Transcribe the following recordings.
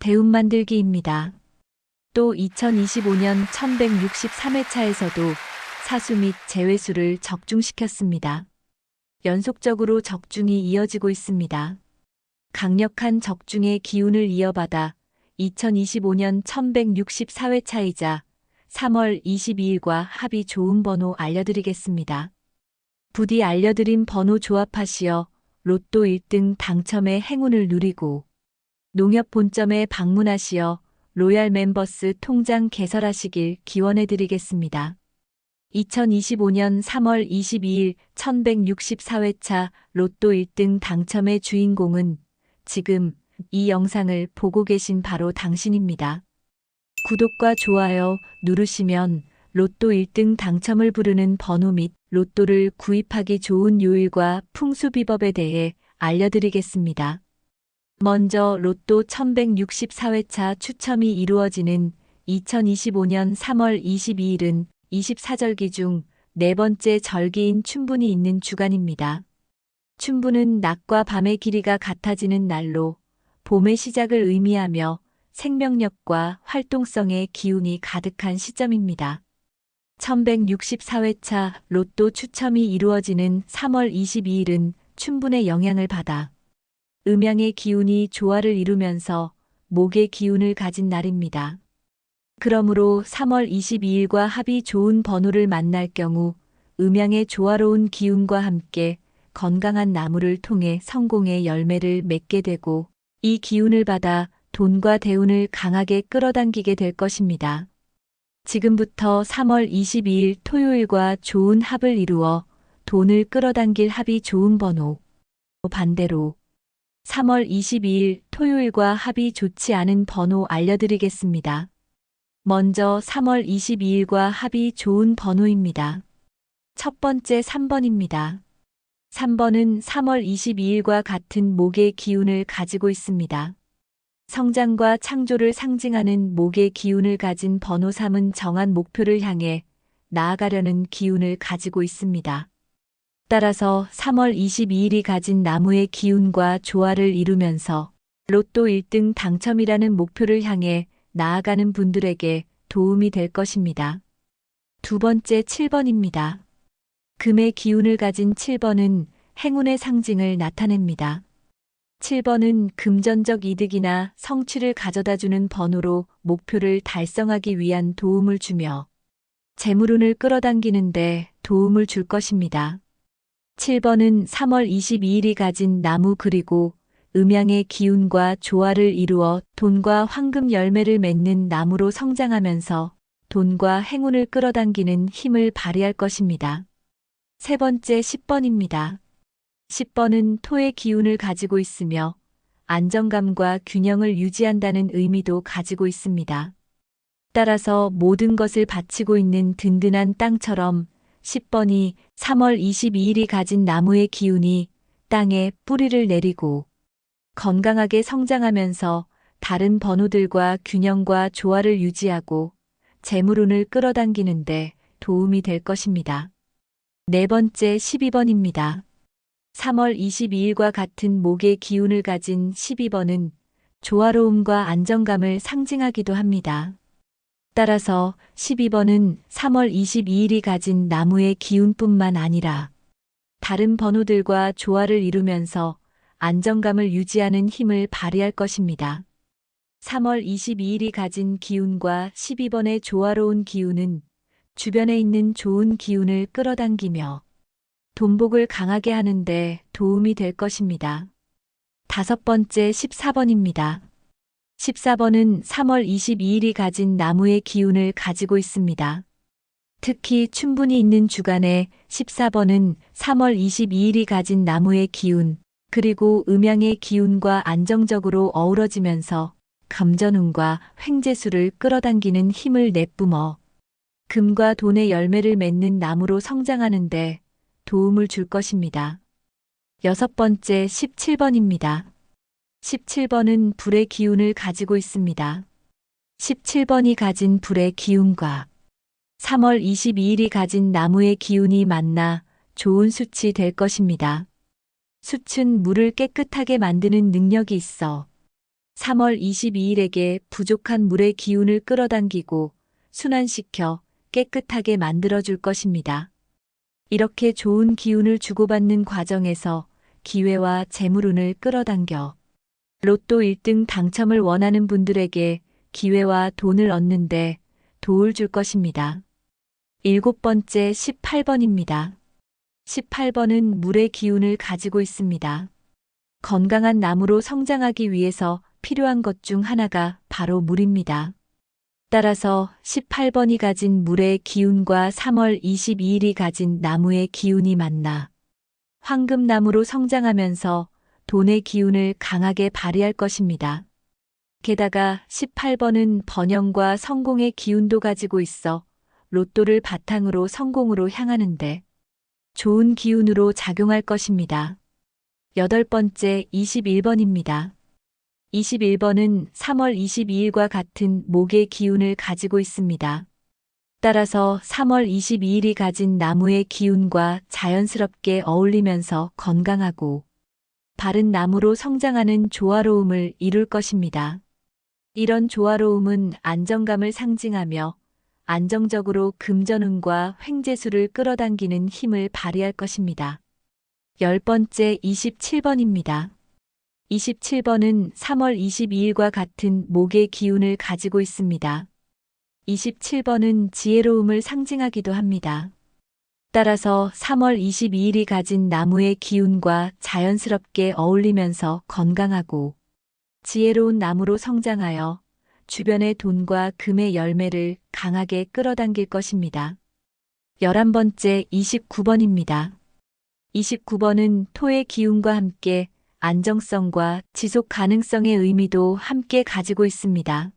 대운 만들기입니다. 또 2025년 1163회차에서도 사수 및 재회수를 적중시켰습니다. 연속적으로 적중이 이어지고 있습니다. 강력한 적중의 기운을 이어받아 2025년 1164회차이자 3월 22일과 합이 좋은 번호 알려드리겠습니다. 부디 알려드린 번호 조합하시어 로또 1등 당첨의 행운을 누리고 농협 본점에 방문하시어 로얄 멤버스 통장 개설하시길 기원해드리겠습니다. 2025년 3월 22일 1164회차 로또 1등 당첨의 주인공은 지금 이 영상을 보고 계신 바로 당신입니다. 구독과 좋아요 누르시면 로또 1등 당첨을 부르는 번호 및 로또를 구입하기 좋은 요일과 풍수비법에 대해 알려드리겠습니다. 먼저 로또 1164회차 추첨이 이루어지는 2025년 3월 22일은 24절기 중 네 번째 절기인 춘분이 있는 주간입니다. 춘분은 낮과 밤의 길이가 같아지는 날로 봄의 시작을 의미하며 생명력과 활동성의 기운이 가득한 시점입니다. 1164회차 로또 추첨이 이루어지는 3월 22일은 춘분의 영향을 받아 음양의 기운이 조화를 이루면서 목의 기운을 가진 날입니다. 그러므로 3월 22일과 합이 좋은 번호를 만날 경우 음양의 조화로운 기운과 함께 건강한 나무를 통해 성공의 열매를 맺게 되고 이 기운을 받아 돈과 대운을 강하게 끌어당기게 될 것입니다. 지금부터 3월 22일 토요일과 좋은 합을 이루어 돈을 끌어당길 합이 좋은 번호, 반대로 3월 22일 토요일과 합이 좋지 않은 번호 알려드리겠습니다. 먼저 3월 22일과 합이 좋은 번호입니다. 첫 번째 3번입니다. 3번은 3월 22일과 같은 목의 기운을 가지고 있습니다. 성장과 창조를 상징하는 목의 기운을 가진 번호 3은 정한 목표를 향해 나아가려는 기운을 가지고 있습니다. 따라서 3월 22일이 가진 나무의 기운과 조화를 이루면서 로또 1등 당첨이라는 목표를 향해 나아가는 분들에게 도움이 될 것입니다. 두 번째 7번입니다. 금의 기운을 가진 7번은 행운의 상징을 나타냅니다. 7번은 금전적 이득이나 성취를 가져다주는 번호로 목표를 달성하기 위한 도움을 주며 재물운을 끌어당기는 데 도움을 줄 것입니다. 7번은 3월 22일이 가진 나무 그리고 음양의 기운과 조화를 이루어 돈과 황금 열매를 맺는 나무로 성장하면서 돈과 행운을 끌어당기는 힘을 발휘할 것입니다. 세 번째 10번입니다. 10번은 토의 기운을 가지고 있으며 안정감과 균형을 유지한다는 의미도 가지고 있습니다. 따라서 모든 것을 바치고 있는 든든한 땅처럼 10번이 3월 22일이 가진 나무의 기운이 땅에 뿌리를 내리고 건강하게 성장하면서 다른 번호들과 균형과 조화를 유지하고 재물운을 끌어당기는데 도움이 될 것입니다. 네 번째 12번입니다. 3월 22일과 같은 목의 기운을 가진 12번은 조화로움과 안정감을 상징하기도 합니다. 따라서 12번은 3월 22일이 가진 나무의 기운뿐만 아니라 다른 번호들과 조화를 이루면서 안정감을 유지하는 힘을 발휘할 것입니다. 3월 22일이 가진 기운과 12번의 조화로운 기운은 주변에 있는 좋은 기운을 끌어당기며 돈복을 강하게 하는데 도움이 될 것입니다. 다섯 번째 14번입니다. 14번은 3월 22일이 가진 나무의 기운을 가지고 있습니다. 특히 춘분이 있는 주간에 14번은 3월 22일이 가진 나무의 기운, 그리고 음양의 기운과 안정적으로 어우러지면서 감전운과 횡재수를 끌어당기는 힘을 내뿜어 금과 돈의 열매를 맺는 나무로 성장하는데 도움을 줄 것입니다. 여섯 번째 17번입니다. 17번은 불의 기운을 가지고 있습니다. 17번이 가진 불의 기운과 3월 22일이 가진 나무의 기운이 만나 좋은 숯이 될 것입니다. 숯은 물을 깨끗하게 만드는 능력이 있어 3월 22일에게 부족한 물의 기운을 끌어당기고 순환시켜 깨끗하게 만들어줄 것입니다. 이렇게 좋은 기운을 주고받는 과정에서 기회와 재물운을 끌어당겨 로또 1등 당첨을 원하는 분들에게 기회와 돈을 얻는데 도움을 줄 것입니다. 7번째 18번입니다. 18번은 물의 기운을 가지고 있습니다. 건강한 나무로 성장하기 위해서 필요한 것 중 하나가 바로 물입니다. 따라서 18번이 가진 물의 기운과 3월 22일이 가진 나무의 기운이 만나 황금나무로 성장하면서 돈의 기운을 강하게 발휘할 것입니다. 게다가 18번은 번영과 성공의 기운도 가지고 있어 로또를 바탕으로 성공으로 향하는데 좋은 기운으로 작용할 것입니다. 8번째 21번입니다. 21번은 3월 22일과 같은 목의 기운을 가지고 있습니다. 따라서 3월 22일이 가진 나무의 기운과 자연스럽게 어울리면서 건강하고 바른 나무로 성장하는 조화로움을 이룰 것입니다. 이런 조화로움은 안정감을 상징하며 안정적으로 금전운과 횡재수를 끌어당기는 힘을 발휘할 것입니다. 10번째 27번입니다. 27번은 3월 22일과 같은 목의 기운을 가지고 있습니다. 27번은 지혜로움을 상징하기도 합니다. 따라서 3월 22일이 가진 나무의 기운과 자연스럽게 어울리면서 건강하고 지혜로운 나무로 성장하여 주변의 돈과 금의 열매를 강하게 끌어당길 것입니다. 11번째 29번입니다. 29번은 토의 기운과 함께 안정성과 지속 가능성의 의미도 함께 가지고 있습니다.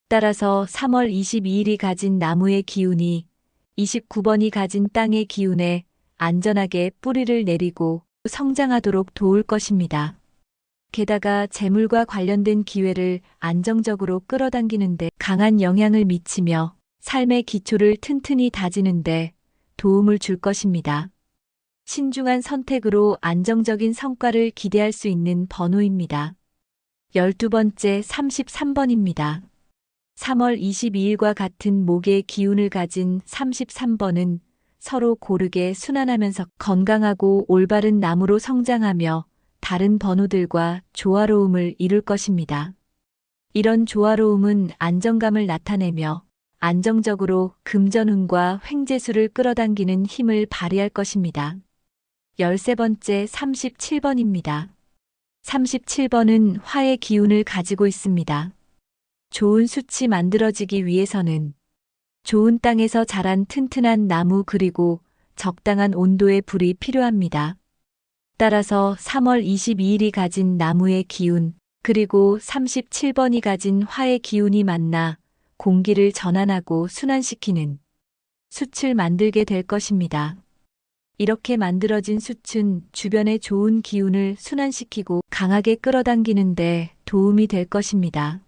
따라서 3월 22일이 가진 나무의 기운이 29번이 가진 땅의 기운에 안전하게 뿌리를 내리고 성장하도록 도울 것입니다. 게다가 재물과 관련된 기회를 안정적으로 끌어당기는데 강한 영향을 미치며 삶의 기초를 튼튼히 다지는데 도움을 줄 것입니다. 신중한 선택으로 안정적인 성과를 기대할 수 있는 번호입니다. 12번째 33번입니다. 3월 22일과 같은 목의 기운을 가진 33번은 서로 고르게 순환하면서 건강하고 올바른 나무로 성장하며 다른 번호들과 조화로움을 이룰 것입니다. 이런 조화로움은 안정감을 나타내며 안정적으로 금전운과 횡재수를 끌어당기는 힘을 발휘할 것입니다. 13번째 37번입니다. 37번은 화의 기운을 가지고 있습니다. 좋은 숯이 만들어지기 위해서는 좋은 땅에서 자란 튼튼한 나무 그리고 적당한 온도의 불이 필요합니다. 따라서 3월 22일이 가진 나무의 기운 그리고 37번이 가진 화의 기운이 만나 공기를 전환하고 순환시키는 숯을 만들게 될 것입니다. 이렇게 만들어진 숯은 주변의 좋은 기운을 순환시키고 강하게 끌어당기는데 도움이 될 것입니다.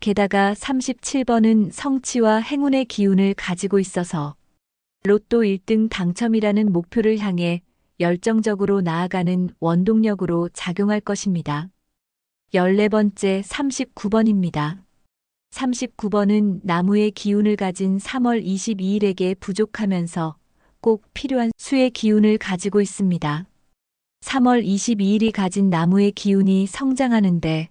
게다가 37번은 성취와 행운의 기운을 가지고 있어서 로또 1등 당첨이라는 목표를 향해 열정적으로 나아가는 원동력으로 작용할 것입니다. 14번째 39번입니다. 39번은 나무의 기운을 가진 3월 22일에게 부족하면서 꼭 필요한 수의 기운을 가지고 있습니다. 3월 22일이 가진 나무의 기운이 성장하는데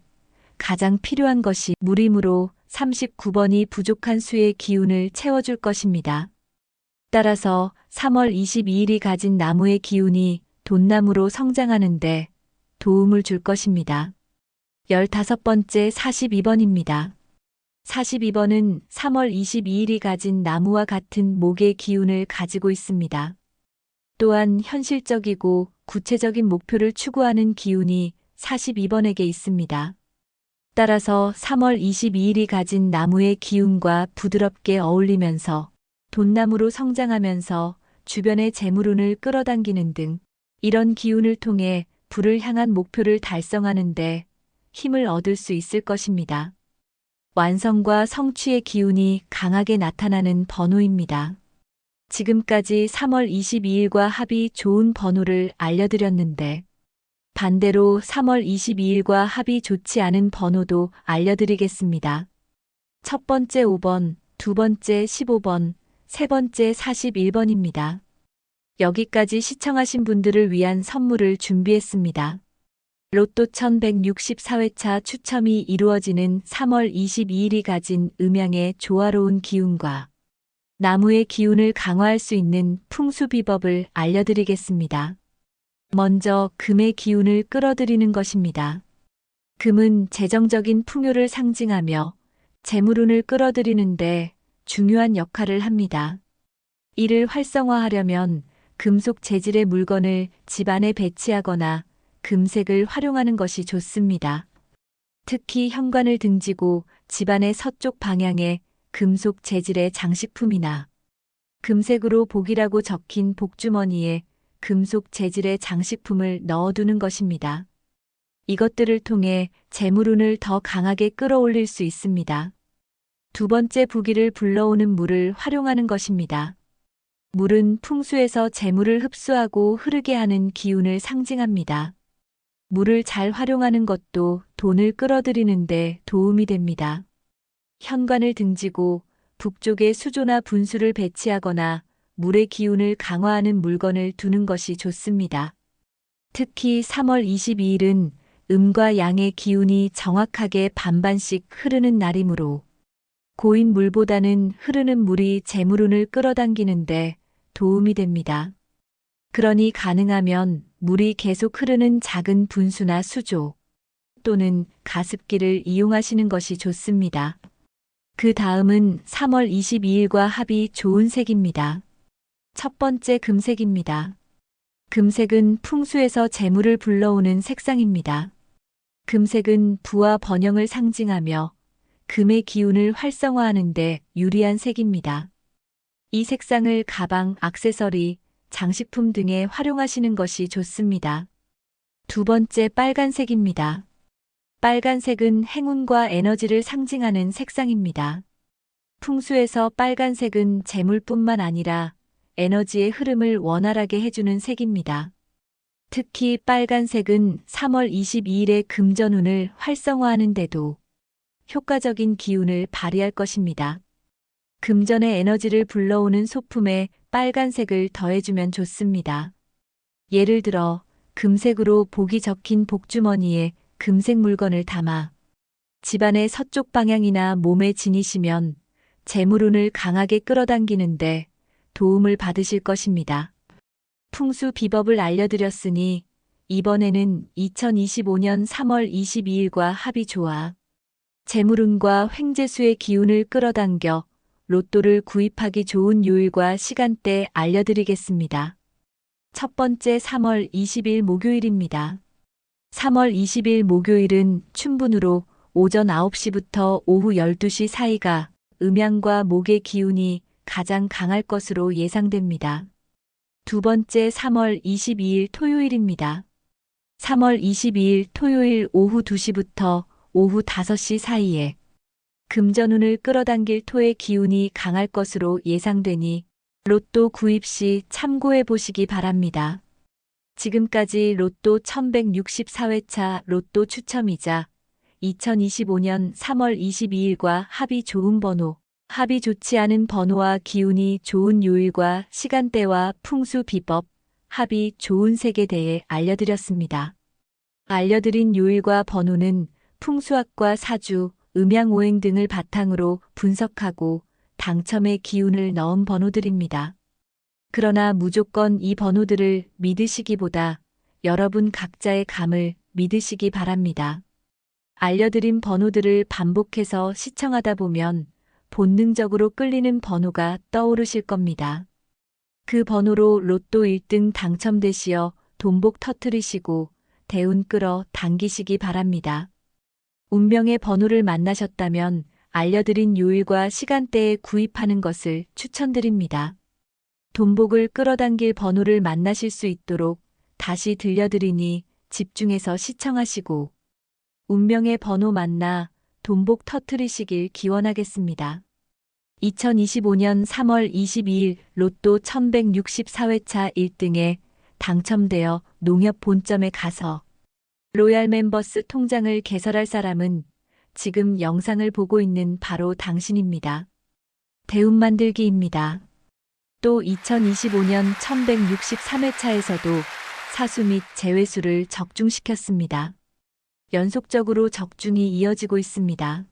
가장 필요한 것이 물이므로 39번이 부족한 수의 기운을 채워줄 것입니다. 따라서 3월 22일이 가진 나무의 기운이 돈나무로 성장하는데 도움을 줄 것입니다. 15번째 42번입니다. 42번은 3월 22일이 가진 나무와 같은 목의 기운을 가지고 있습니다. 또한 현실적이고 구체적인 목표를 추구하는 기운이 42번에게 있습니다. 따라서 3월 22일이 가진 나무의 기운과 부드럽게 어울리면서 돈나무로 성장하면서 주변의 재물운을 끌어당기는 등 이런 기운을 통해 부를 향한 목표를 달성하는 데 힘을 얻을 수 있을 것입니다. 완성과 성취의 기운이 강하게 나타나는 번호입니다. 지금까지 3월 22일과 합이 좋은 번호를 알려드렸는데 반대로 3월 22일과 합이 좋지 않은 번호도 알려드리겠습니다. 첫 번째 5번, 두 번째 15번, 세 번째 41번입니다. 여기까지 시청하신 분들을 위한 선물을 준비했습니다. 로또 1164회차 추첨이 이루어지는 3월 22일이 가진 음양의 조화로운 기운과 나무의 기운을 강화할 수 있는 풍수 비법을 알려드리겠습니다. 먼저 금의 기운을 끌어들이는 것입니다. 금은 재정적인 풍요를 상징하며 재물운을 끌어들이는데 중요한 역할을 합니다. 이를 활성화하려면 금속 재질의 물건을 집안에 배치하거나 금색을 활용하는 것이 좋습니다. 특히 현관을 등지고 집안의 서쪽 방향에 금속 재질의 장식품이나 금색으로 복이라고 적힌 복주머니에 금속 재질의 장식품을 넣어두는 것입니다. 이것들을 통해 재물운을 더 강하게 끌어올릴 수 있습니다. 두 번째 부기를 불러오는 물을 활용하는 것입니다. 물은 풍수에서 재물을 흡수하고 흐르게 하는 기운을 상징합니다. 물을 잘 활용하는 것도 돈을 끌어들이는데 도움이 됩니다. 현관을 등지고 북쪽에 수조나 분수를 배치하거나 물의 기운을 강화하는 물건을 두는 것이 좋습니다. 특히 3월 22일은 음과 양의 기운이 정확하게 반반씩 흐르는 날이므로 고인 물보다는 흐르는 물이 재물운을 끌어당기는데 도움이 됩니다. 그러니 가능하면 물이 계속 흐르는 작은 분수나 수조 또는 가습기를 이용하시는 것이 좋습니다. 그 다음은 3월 22일과 합이 좋은 색입니다. 첫 번째 금색입니다. 금색은 풍수에서 재물을 불러오는 색상입니다. 금색은 부와 번영을 상징하며 금의 기운을 활성화하는 데 유리한 색입니다. 이 색상을 가방, 액세서리, 장식품 등에 활용하시는 것이 좋습니다. 두 번째 빨간색입니다. 빨간색은 행운과 에너지를 상징하는 색상입니다. 풍수에서 빨간색은 재물뿐만 아니라 에너지의 흐름을 원활하게 해주는 색입니다. 특히 빨간색은 3월 22일의 금전운을 활성화하는 데도 효과적인 기운을 발휘할 것입니다. 금전의 에너지를 불러오는 소품에 빨간색을 더해주면 좋습니다. 예를 들어 금색으로 복이 적힌 복주머니에 금색 물건을 담아 집안의 서쪽 방향이나 몸에 지니시면 재물운을 강하게 끌어당기는데 도움을 받으실 것입니다. 풍수 비법을 알려드렸으니 이번에는 2025년 3월 22일과 합이 좋아 재물운과 횡재수의 기운을 끌어당겨 로또를 구입하기 좋은 요일과 시간대 알려드리겠습니다. 첫 번째 3월 20일 목요일입니다. 3월 20일 목요일은 춘분으로 오전 9시부터 오후 12시 사이가 음양과 목의 기운이 가장 강할 것으로 예상됩니다. 두 번째 3월 22일 토요일입니다. 3월 22일 토요일 오후 2시부터 오후 5시 사이에 금전운을 끌어당길 토의 기운이 강할 것으로 예상되니 로또 구입 시 참고해 보시기 바랍니다. 지금까지 로또 1164회차 로또 추첨이자 2025년 3월 22일과 합이 좋은 번호, 합이 좋지 않은 번호와 기운이 좋은 요일과 시간대와 풍수 비법, 합이 좋은 색에 대해 알려드렸습니다. 알려드린 요일과 번호는 풍수학과 사주, 음양오행 등을 바탕으로 분석하고 당첨의 기운을 넣은 번호들입니다. 그러나 무조건 이 번호들을 믿으시기보다 여러분 각자의 감을 믿으시기 바랍니다. 알려드린 번호들을 반복해서 시청하다 보면 본능적으로 끌리는 번호가 떠오르실 겁니다. 그 번호로 로또 1등 당첨되시어 돈복 터뜨리시고 대운 끌어 당기시기 바랍니다. 운명의 번호를 만나셨다면 알려드린 요일과 시간대에 구입하는 것을 추천드립니다. 돈복을 끌어당길 번호를 만나실 수 있도록 다시 들려드리니 집중해서 시청하시고 운명의 번호 만나 돈복 터뜨리시길 기원하겠습니다. 2025년 3월 22일 로또 1164회차 1등에 당첨되어 농협 본점에 가서 로얄 멤버스 통장을 개설할 사람은 지금 영상을 보고 있는 바로 당신입니다. 대운 만들기입니다. 또 2025년 1163회차에서도 사수 및 재회수를 적중시켰습니다. 연속적으로 적중이 이어지고 있습니다.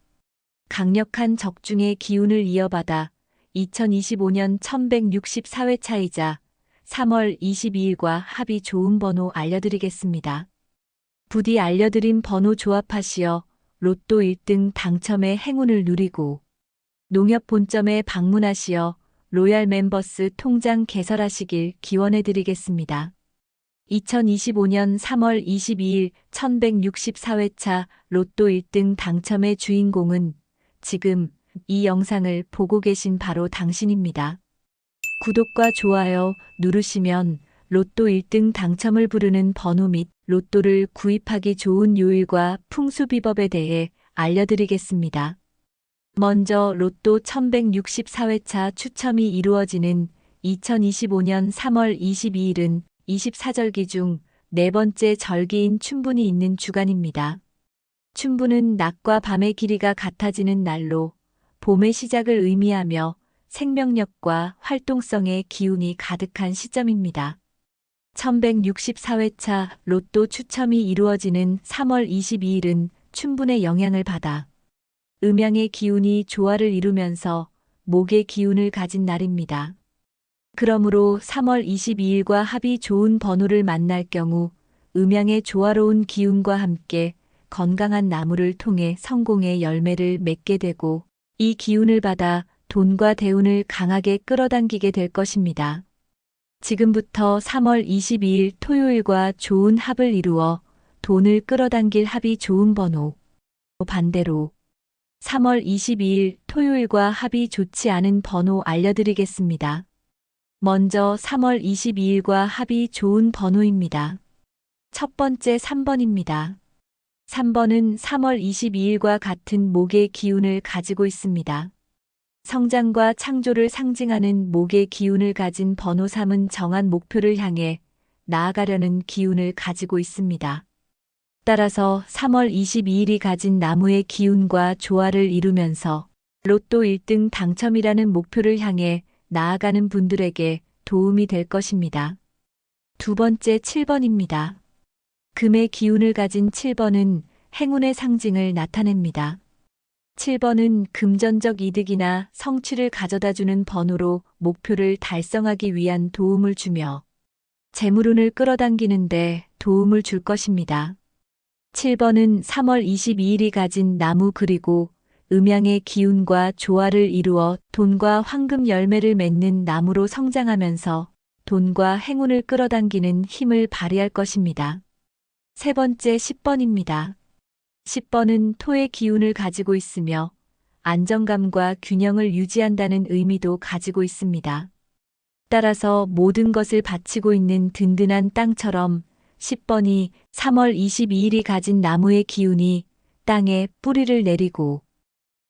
강력한 적중의 기운을 이어받아 2025년 1164회차이자 3월 22일과 합이 좋은 번호 알려드리겠습니다. 부디 알려드린 번호 조합하시어 로또 1등 당첨의 행운을 누리고 농협 본점에 방문하시어 로얄 멤버스 통장 개설하시길 기원해드리겠습니다. 2025년 3월 22일 1164회차 로또 1등 당첨의 주인공은 지금 이 영상을 보고 계신 바로 당신입니다. 구독과 좋아요 누르시면 로또 1등 당첨을 부르는 번호 및 로또를 구입하기 좋은 요일과 풍수비법에 대해 알려드리겠습니다. 먼저 로또 1164회차 추첨이 이루어지는 2025년 3월 22일은 24절기 중 네 번째 절기인 춘분이 있는 주간입니다. 춘분은 낮과 밤의 길이가 같아지는 날로 봄의 시작을 의미하며 생명력과 활동성의 기운이 가득한 시점입니다. 1164회차 로또 추첨이 이루어지는 3월 22일은 춘분의 영향을 받아 음양의 기운이 조화를 이루면서 목의 기운을 가진 날입니다. 그러므로 3월 22일과 합이 좋은 번호를 만날 경우 음양의 조화로운 기운과 함께 건강한 나무를 통해 성공의 열매를 맺게 되고 이 기운을 받아 돈과 대운을 강하게 끌어당기게 될 것입니다. 지금부터 3월 22일 토요일과 좋은 합을 이루어 돈을 끌어당길 합이 좋은 번호. 반대로 3월 22일 토요일과 합이 좋지 않은 번호 알려드리겠습니다. 먼저 3월 22일과 합이 좋은 번호입니다. 첫 번째 3번입니다. 3번은 3월 22일과 같은 목의 기운을 가지고 있습니다. 성장과 창조를 상징하는 목의 기운을 가진 번호 3은 정한 목표를 향해 나아가려는 기운을 가지고 있습니다. 따라서 3월 22일이 가진 나무의 기운과 조화를 이루면서 로또 1등 당첨이라는 목표를 향해 나아가는 분들에게 도움이 될 것입니다. 두 번째 7번입니다. 금의 기운을 가진 7번은 행운의 상징을 나타냅니다. 7번은 금전적 이득이나 성취를 가져다주는 번호로 목표를 달성하기 위한 도움을 주며 재물운을 끌어당기는데 도움을 줄 것입니다. 7번은 3월 22일이 가진 나무 그리고 음양의 기운과 조화를 이루어 돈과 황금 열매를 맺는 나무로 성장하면서 돈과 행운을 끌어당기는 힘을 발휘할 것입니다. 세 번째 10번입니다. 10번은 토의 기운을 가지고 있으며 안정감과 균형을 유지한다는 의미도 가지고 있습니다. 따라서 모든 것을 바치고 있는 든든한 땅처럼 10번이 3월 22일이 가진 나무의 기운이 땅에 뿌리를 내리고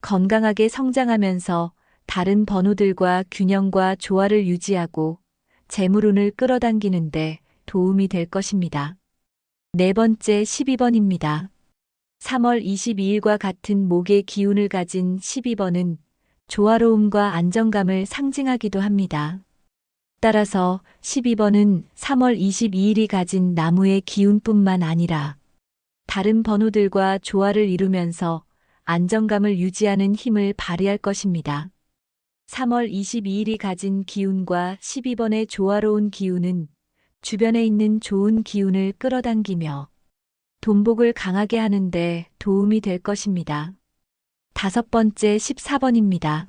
건강하게 성장하면서 다른 번호들과 균형과 조화를 유지하고 재물운을 끌어당기는데 도움이 될 것입니다. 네 번째 12번입니다. 3월 22일과 같은 목의 기운을 가진 12번은 조화로움과 안정감을 상징하기도 합니다. 따라서 12번은 3월 22일이 가진 나무의 기운뿐만 아니라 다른 번호들과 조화를 이루면서 안정감을 유지하는 힘을 발휘할 것입니다. 3월 22일이 가진 기운과 12번의 조화로운 기운은 주변에 있는 좋은 기운을 끌어당기며 돈복을 강하게 하는데 도움이 될 것입니다. 다섯 번째 14번입니다.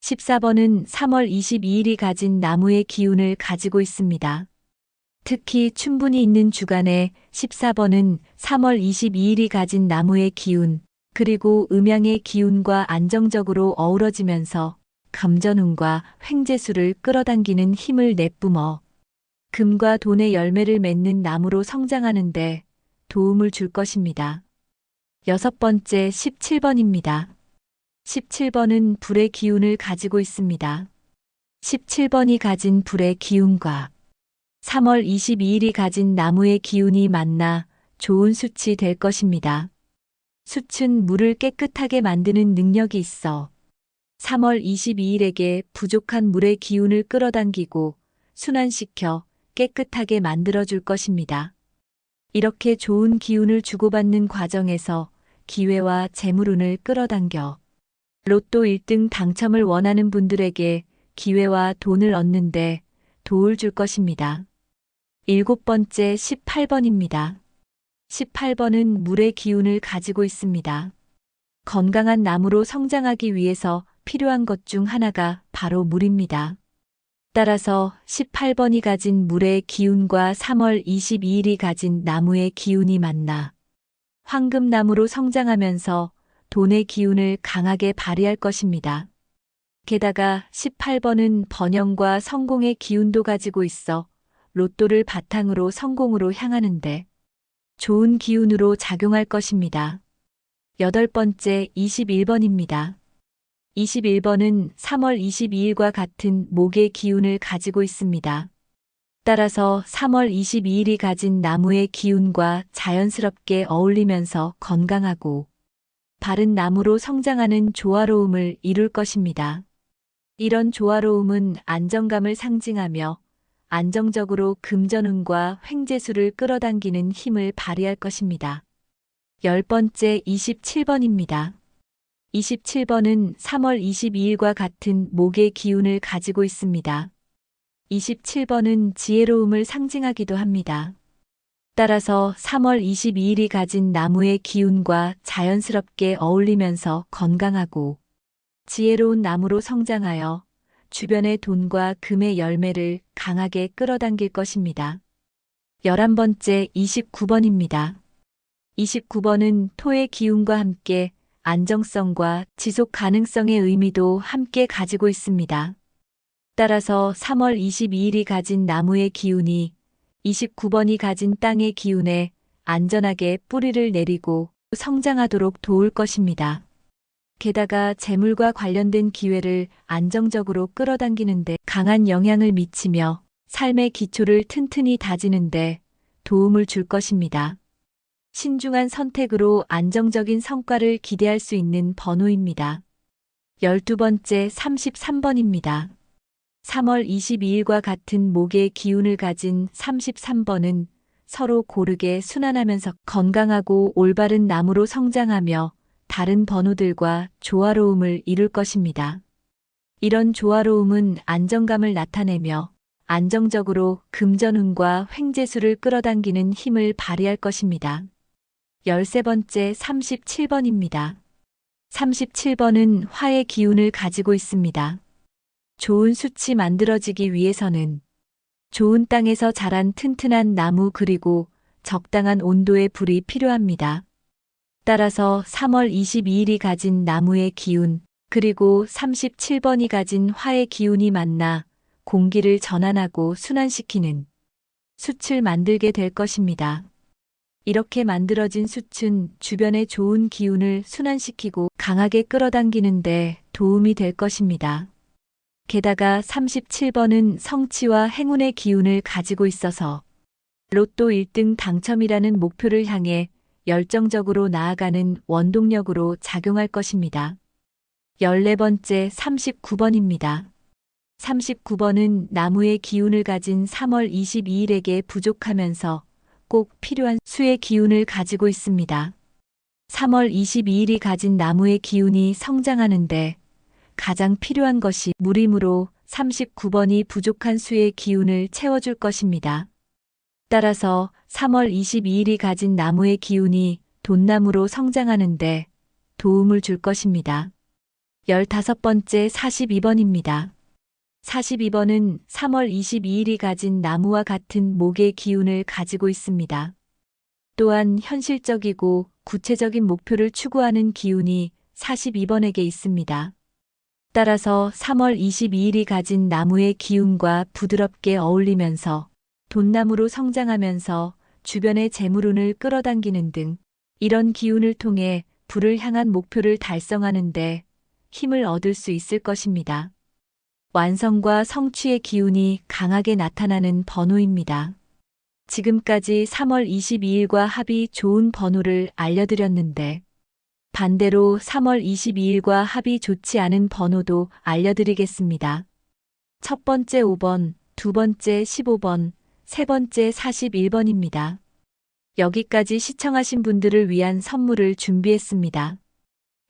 14번은 3월 22일이 가진 나무의 기운을 가지고 있습니다. 특히 춘분이 있는 주간에 14번은 3월 22일이 가진 나무의 기운, 그리고 음양의 기운과 안정적으로 어우러지면서 감전운과 횡재수를 끌어당기는 힘을 내뿜어 금과 돈의 열매를 맺는 나무로 성장하는데 도움을 줄 것입니다. 여섯 번째 17번입니다. 17번은 불의 기운을 가지고 있습니다. 17번이 가진 불의 기운과 3월 22일이 가진 나무의 기운이 만나 좋은 숯이 될 것입니다. 숯은 물을 깨끗하게 만드는 능력이 있어 3월 22일에게 부족한 물의 기운을 끌어당기고 순환시켜 깨끗하게 만들어줄 것입니다. 이렇게 좋은 기운을 주고받는 과정에서 기회와 재물운을 끌어당겨 로또 1등 당첨을 원하는 분들에게 기회와 돈을 얻는데 도움을 줄 것입니다. 7번째 18번입니다. 18번은 물의 기운을 가지고 있습니다. 건강한 나무로 성장하기 위해서 필요한 것 중 하나가 바로 물입니다. 따라서 18번이 가진 물의 기운과 3월 22일이 가진 나무의 기운이 만나 황금나무로 성장하면서 돈의 기운을 강하게 발휘할 것입니다. 게다가 18번은 번영과 성공의 기운도 가지고 있어 로또를 바탕으로 성공으로 향하는데 좋은 기운으로 작용할 것입니다. 8번째 21번입니다. 21번은 3월 22일과 같은 목의 기운을 가지고 있습니다. 따라서 3월 22일이 가진 나무의 기운과 자연스럽게 어울리면서 건강하고 바른 나무로 성장하는 조화로움을 이룰 것입니다. 이런 조화로움은 안정감을 상징하며 안정적으로 금전운과 횡재수를 끌어당기는 힘을 발휘할 것입니다. 10번째 27번입니다. 27번은 3월 22일과 같은 목의 기운을 가지고 있습니다. 27번은 지혜로움을 상징하기도 합니다. 따라서 3월 22일이 가진 나무의 기운과 자연스럽게 어울리면서 건강하고 지혜로운 나무로 성장하여 주변의 돈과 금의 열매를 강하게 끌어당길 것입니다. 11번째 29번입니다. 29번은 토의 기운과 함께 안정성과 지속 가능성의 의미도 함께 가지고 있습니다. 따라서 3월 22일이 가진 나무의 기운이 29번이 가진 땅의 기운에 안전하게 뿌리를 내리고 성장하도록 도울 것입니다. 게다가 재물과 관련된 기회를 안정적으로 끌어당기는데 강한 영향을 미치며 삶의 기초를 튼튼히 다지는데 도움을 줄 것입니다. 신중한 선택으로 안정적인 성과를 기대할 수 있는 번호입니다. 12번째 33번입니다. 3월 22일과 같은 목의 기운을 가진 33번은 서로 고르게 순환하면서 건강하고 올바른 나무로 성장하며 다른 번호들과 조화로움을 이룰 것입니다. 이런 조화로움은 안정감을 나타내며 안정적으로 금전운과 횡재수를 끌어당기는 힘을 발휘할 것입니다. 13번째 37번입니다. 37번은 화의 기운을 가지고 있습니다. 좋은 숯이 만들어지기 위해서는 좋은 땅에서 자란 튼튼한 나무 그리고 적당한 온도의 불이 필요합니다. 따라서 3월 22일이 가진 나무의 기운 그리고 37번이 가진 화의 기운이 만나 공기를 전환하고 순환시키는 숯을 만들게 될 것입니다. 이렇게 만들어진 숯은 주변의 좋은 기운을 순환시키고 강하게 끌어당기는데 도움이 될 것입니다. 게다가 37번은 성취와 행운의 기운을 가지고 있어서 로또 1등 당첨이라는 목표를 향해 열정적으로 나아가는 원동력으로 작용할 것입니다. 14번째 39번입니다. 39번은 나무의 기운을 가진 3월 22일에게 부족하면서 꼭 필요한 수의 기운을 가지고 있습니다. 3월 22일이 가진 나무의 기운이 성장하는데 가장 필요한 것이 물이므로 39번이 부족한 수의 기운을 채워줄 것입니다. 따라서 3월 22일이 가진 나무의 기운이 돈나무로 성장하는데 도움을 줄 것입니다. 15번째 42번입니다. 42번은 3월 22일이 가진 나무와 같은 목의 기운을 가지고 있습니다. 또한 현실적이고 구체적인 목표를 추구하는 기운이 42번에게 있습니다. 따라서 3월 22일이 가진 나무의 기운과 부드럽게 어울리면서 돈나무로 성장하면서 주변의 재물운을 끌어당기는 등 이런 기운을 통해 부를 향한 목표를 달성하는 데 힘을 얻을 수 있을 것입니다. 완성과 성취의 기운이 강하게 나타나는 번호입니다. 지금까지 3월 22일과 합이 좋은 번호를 알려드렸는데 반대로 3월 22일과 합이 좋지 않은 번호도 알려드리겠습니다. 첫 번째 5번, 두 번째 15번, 세 번째 41번입니다. 여기까지 시청하신 분들을 위한 선물을 준비했습니다.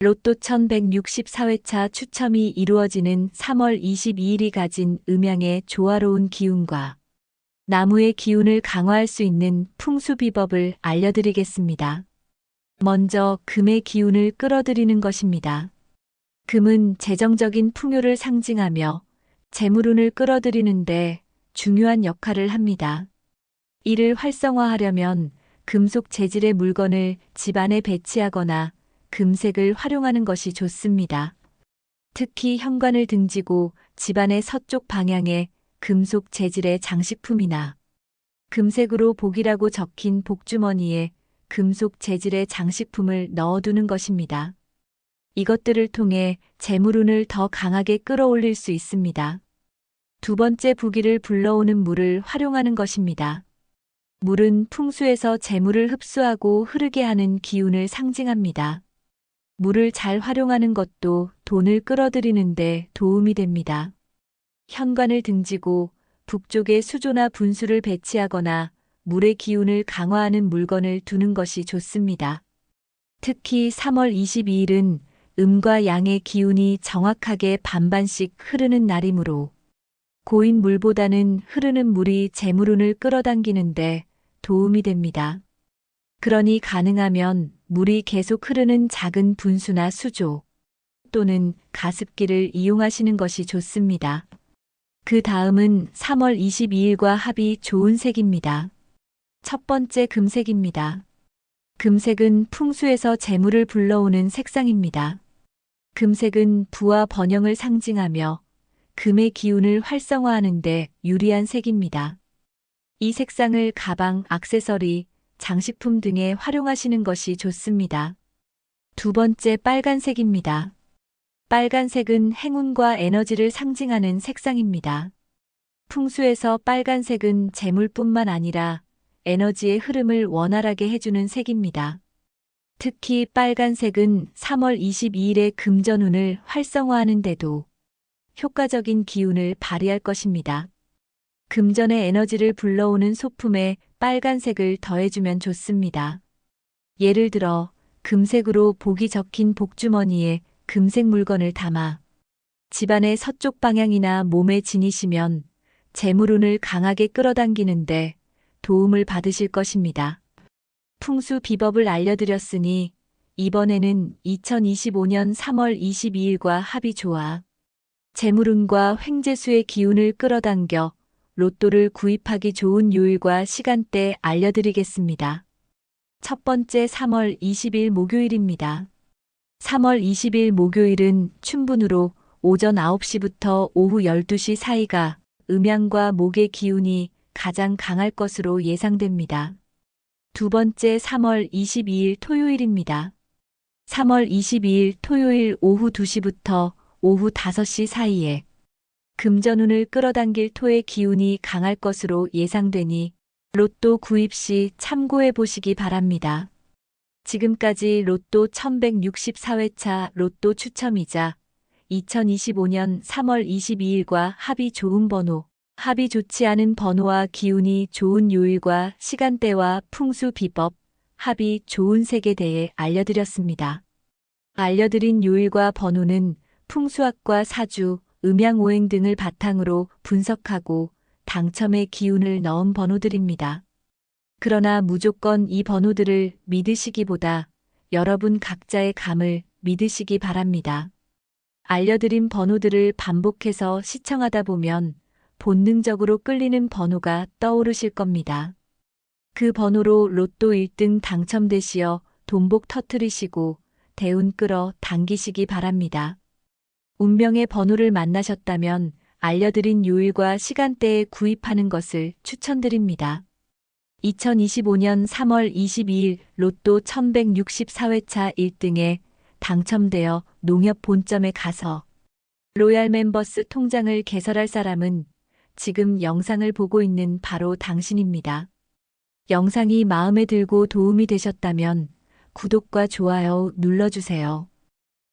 로또 1164회차 추첨이 이루어지는 3월 22일이 가진 음양의 조화로운 기운과 나무의 기운을 강화할 수 있는 풍수비법을 알려드리겠습니다. 먼저 금의 기운을 끌어들이는 것입니다. 금은 재정적인 풍요를 상징하며 재물운을 끌어들이는데 중요한 역할을 합니다. 이를 활성화하려면 금속 재질의 물건을 집안에 배치하거나 금색을 활용하는 것이 좋습니다. 특히 현관을 등지고 집안의 서쪽 방향에 금속 재질의 장식품이나 금색으로 복이라고 적힌 복주머니에 금속 재질의 장식품을 넣어두는 것입니다. 이것들을 통해 재물운을 더 강하게 끌어올릴 수 있습니다. 두 번째 부기를 불러오는 물을 활용하는 것입니다. 물은 풍수에서 재물을 흡수하고 흐르게 하는 기운을 상징합니다. 물을 잘 활용하는 것도 돈을 끌어들이는데 도움이 됩니다. 현관을 등지고 북쪽에 수조나 분수를 배치하거나 물의 기운을 강화하는 물건을 두는 것이 좋습니다. 특히 3월 22일은 음과 양의 기운이 정확하게 반반씩 흐르는 날이므로 고인 물보다는 흐르는 물이 재물운을 끌어당기는데 도움이 됩니다. 그러니 가능하면 물이 계속 흐르는 작은 분수나 수조 또는 가습기를 이용하시는 것이 좋습니다. 그 다음은 3월 22일과 합이 좋은 색입니다. 첫 번째 금색입니다. 금색은 풍수에서 재물을 불러오는 색상입니다. 금색은 부와 번영을 상징하며 금의 기운을 활성화하는 데 유리한 색입니다. 이 색상을 가방, 액세서리, 장식품 등에 활용하시는 것이 좋습니다. 두 번째 빨간색입니다. 빨간색은 행운과 에너지를 상징하는 색상입니다. 풍수에서 빨간색은 재물뿐만 아니라 에너지의 흐름을 원활하게 해주는 색입니다. 특히 빨간색은 3월 22일의 금전운을 활성화하는 데도 효과적인 기운을 발휘할 것입니다. 금전의 에너지를 불러오는 소품에 빨간색을 더해주면 좋습니다. 예를 들어 금색으로 복이 적힌 복주머니에 금색 물건을 담아 집안의 서쪽 방향이나 몸에 지니시면 재물운을 강하게 끌어당기는데 도움을 받으실 것입니다. 풍수 비법을 알려드렸으니 이번에는 2025년 3월 22일과 합이 좋아 재물운과 횡재수의 기운을 끌어당겨 로또를 구입하기 좋은 요일과 시간대 알려드리겠습니다. 첫 번째 3월 20일 목요일입니다. 3월 20일 목요일은 춘분으로 오전 9시부터 오후 12시 사이가 음양과 목의 기운이 가장 강할 것으로 예상됩니다. 두 번째 3월 22일 토요일입니다. 3월 22일 토요일 오후 2시부터 오후 5시 사이에 금전운을 끌어당길 토의 기운이 강할 것으로 예상되니 로또 구입 시 참고해 보시기 바랍니다. 지금까지 로또 1164회차 로또 추첨이자 2025년 3월 22일과 합이 좋은 번호, 합이 좋지 않은 번호와 기운이 좋은 요일과 시간대와 풍수 비법, 합이 좋은 색에 대해 알려드렸습니다. 알려드린 요일과 번호는 풍수학과 사주, 음양오행 등을 바탕으로 분석하고 당첨의 기운을 넣은 번호들입니다. 그러나 무조건 이 번호들을 믿으시기보다 여러분 각자의 감을 믿으시기 바랍니다. 알려드린 번호들을 반복해서 시청하다 보면 본능적으로 끌리는 번호가 떠오르실 겁니다. 그 번호로 로또 1등 당첨되시어 돈복 터뜨리시고 대운 끌어 당기시기 바랍니다. 운명의 번호를 만나셨다면 알려드린 요일과 시간대에 구입하는 것을 추천드립니다. 2025년 3월 22일 로또 1164회차 1등에 당첨되어 농협 본점에 가서 로얄 멤버스 통장을 개설할 사람은 지금 영상을 보고 있는 바로 당신입니다. 영상이 마음에 들고 도움이 되셨다면 구독과 좋아요 눌러주세요.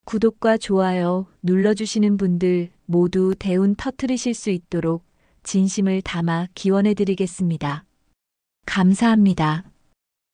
구독과 좋아요 눌러주시는 분들 모두 대운 터뜨리실 수 있도록 진심을 담아 기원해드리겠습니다. 감사합니다.